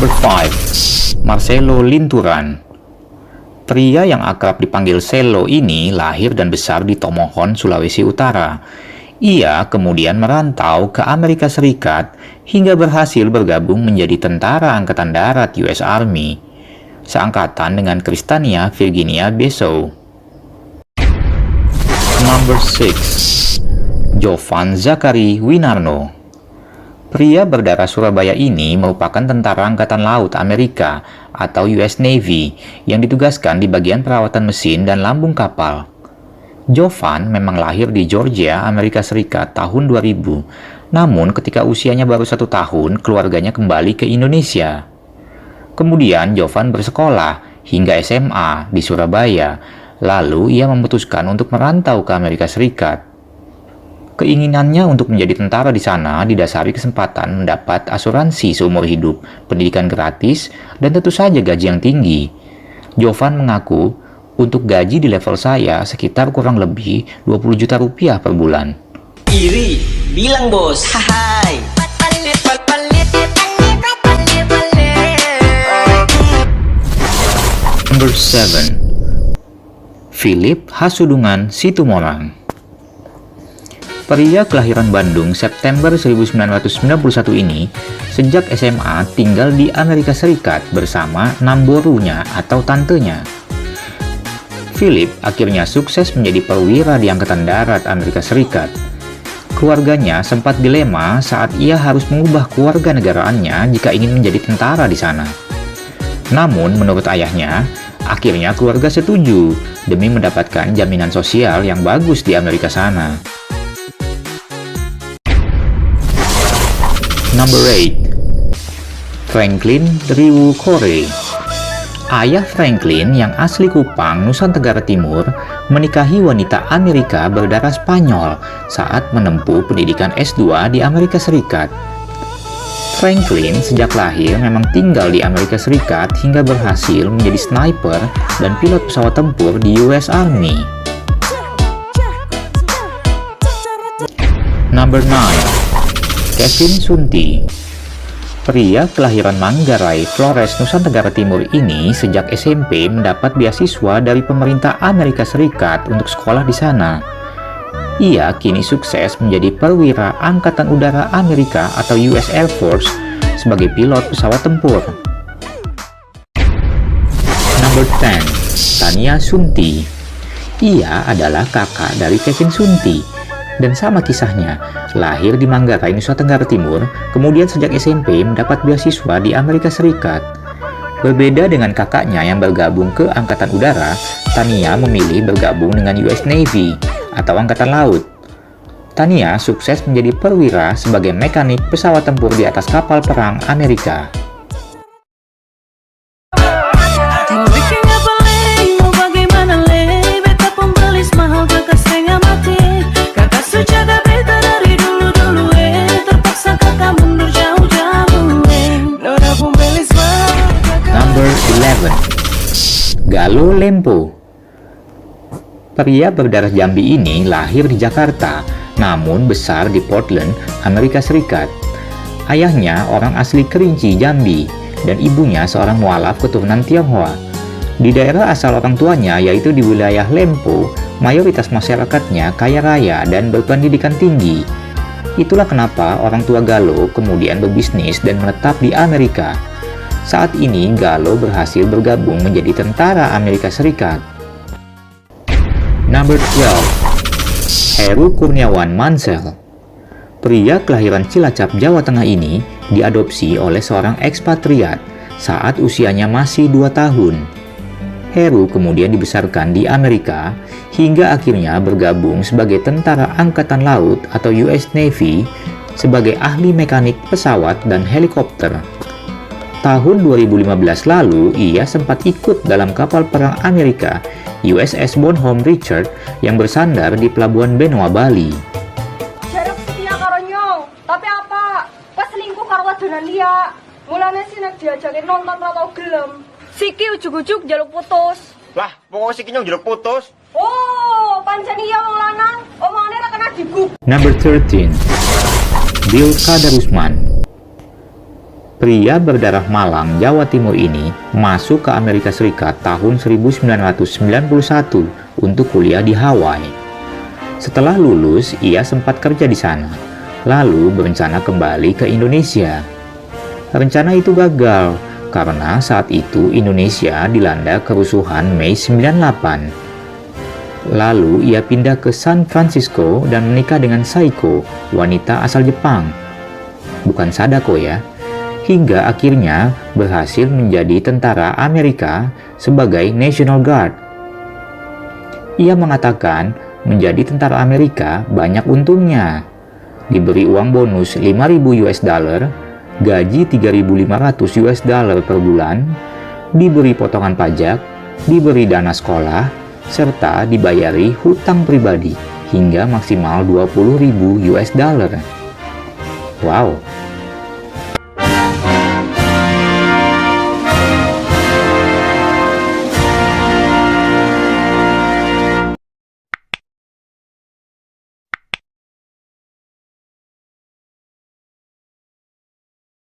Number 5. Marcelo Linturan. Pria yang akrab dipanggil Selo ini lahir dan besar di Tomohon, Sulawesi Utara. Ia kemudian merantau ke Amerika Serikat hingga berhasil bergabung menjadi tentara Angkatan Darat US Army, seangkatan dengan Kristania Virginia Besow. Number 6. Jovan Zakari Winarno. Pria berdarah Surabaya ini merupakan tentara Angkatan Laut Amerika atau US Navy yang ditugaskan di bagian perawatan mesin dan lambung kapal. Jovan memang lahir di Georgia, Amerika Serikat tahun 2000. Namun ketika usianya baru 1 tahun, keluarganya kembali ke Indonesia. Kemudian Jovan bersekolah hingga SMA di Surabaya. Lalu ia memutuskan untuk merantau ke Amerika Serikat. Keinginannya untuk menjadi tentara di sana didasari kesempatan mendapat asuransi seumur hidup, pendidikan gratis, dan tentu saja gaji yang tinggi. Jovan mengaku, untuk gaji di level saya sekitar kurang lebih 20 juta rupiah per bulan. Iri, bilang bos. Hai. Number 7. Philip Hasudungan Situmorang. Pria kelahiran Bandung September 1991 ini sejak SMA tinggal di Amerika Serikat bersama namborunya atau tantenya. Philip akhirnya sukses menjadi perwira di Angkatan Darat Amerika Serikat. Keluarganya sempat dilema saat ia harus mengubah kewarganegaraannya jika ingin menjadi tentara di sana. Namun menurut ayahnya, akhirnya keluarga setuju demi mendapatkan jaminan sosial yang bagus di Amerika sana. Number 8. Franklin Riwu Kore. Ayah Franklin yang asli Kupang, Nusa Tenggara Timur, menikahi wanita Amerika berdarah Spanyol saat menempuh pendidikan S2 di Amerika Serikat. Franklin sejak lahir memang tinggal di Amerika Serikat hingga berhasil menjadi sniper dan pilot pesawat tempur di US Army. Number 9. Kevin Sunti. Pria kelahiran Manggarai, Flores, Nusa Tenggara Timur ini sejak SMP mendapat beasiswa dari pemerintah Amerika Serikat untuk sekolah di sana. Ia kini sukses menjadi perwira Angkatan Udara Amerika atau US Air Force sebagai pilot pesawat tempur. Number 10. Tania Sunti. Ia adalah kakak dari Kevin Sunti. Dan sama kisahnya, lahir di Manggarai, Nusa Tenggara Timur, kemudian sejak SMP mendapat beasiswa di Amerika Serikat. Berbeda dengan kakaknya yang bergabung ke Angkatan Udara, Tania memilih bergabung dengan US Navy atau Angkatan Laut. Tania sukses menjadi perwira sebagai mekanik pesawat tempur di atas kapal perang Amerika. Number 11. Galo Lempo. Pria berdarah Jambi ini lahir di Jakarta, namun besar di Portland, Amerika Serikat. Ayahnya orang asli Kerinci, Jambi, dan ibunya seorang mualaf keturunan Tionghoa. Di daerah asal orang tuanya, yaitu di wilayah Lempo, mayoritas masyarakatnya kaya raya dan berpendidikan tinggi. Itulah kenapa orang tua Galo kemudian berbisnis dan menetap di Amerika. Saat ini Galo berhasil bergabung menjadi tentara Amerika Serikat. Number 12. Heru Kurniawan Mansell. Pria kelahiran Cilacap, Jawa Tengah ini diadopsi oleh seorang ekspatriat saat usianya masih 2 tahun. Heru kemudian dibesarkan di Amerika hingga akhirnya bergabung sebagai tentara Angkatan Laut atau US Navy sebagai ahli mekanik pesawat dan helikopter. Tahun 2015 lalu, ia sempat ikut dalam kapal perang Amerika USS Bonhomme Richard yang bersandar di Pelabuhan Benoa, Bali. Jarang setia karo nyong, tapi apa? Pas selingkuh karo wadonan liya. Mulane sih nek diajakin nonton ra tau gelem. Siki ujug-ujug jaluk putus. Lah, pokoknya Siki nyong jaluk putus. Oh, pancen iya wong lanang, omongane ra kena digub. Number 13. Bill Kadarusman. Pria berdarah Malang, Jawa Timur ini masuk ke Amerika Serikat tahun 1991 untuk kuliah di Hawaii. Setelah lulus, ia sempat kerja di sana, lalu berencana kembali ke Indonesia. Rencana itu gagal, karena saat itu Indonesia dilanda kerusuhan Mei 98. Lalu ia pindah ke San Francisco dan menikah dengan Saiko, wanita asal Jepang. Bukan Sadako ya. Hingga akhirnya berhasil menjadi tentara Amerika sebagai National Guard. Ia mengatakan menjadi tentara Amerika banyak untungnya. Diberi uang bonus 5.000 US dollar, gaji 3.500 US dollar per bulan, diberi potongan pajak, diberi dana sekolah, serta dibayari hutang pribadi hingga maksimal 20.000 US dollar. Wow,